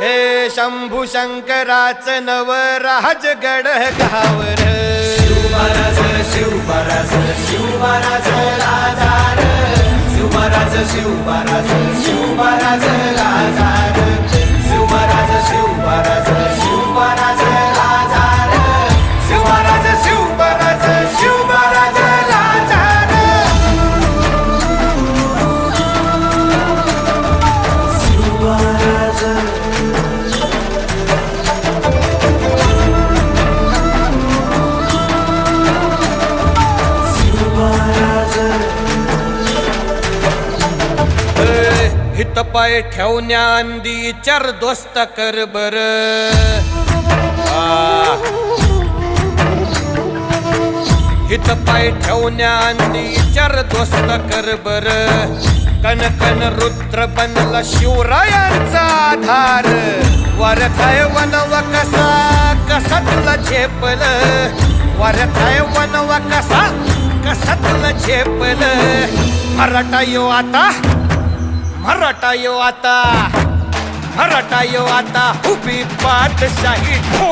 हे शंभू शंकराचं नवराज गड गावर शिवमहाराज शिवमहाराज शिवमहाराज राजार शिवमहाराज शिवमहाराज शिवमहाराज राजार शिवमहाराज शिवमहाराज शिवमहाराज राजार शिवमहाराज शिवमहाराज शिवमहाराज राजार शिवमहाराज हित पाय ठेवण्या अंदी चार दोस्त कर बर हित पाय ठेवण्या अंदी चार दोस्त कर बर कन कन रुद्र बनला शिवरायांचा आधार वरथाय वनव कसा कसा तुला झेपल वरथाय वनव कसा कसा तुला झेपल मराठा यो आता मराठा यो आता मराठा यो आता उभी पाठशाही ठोक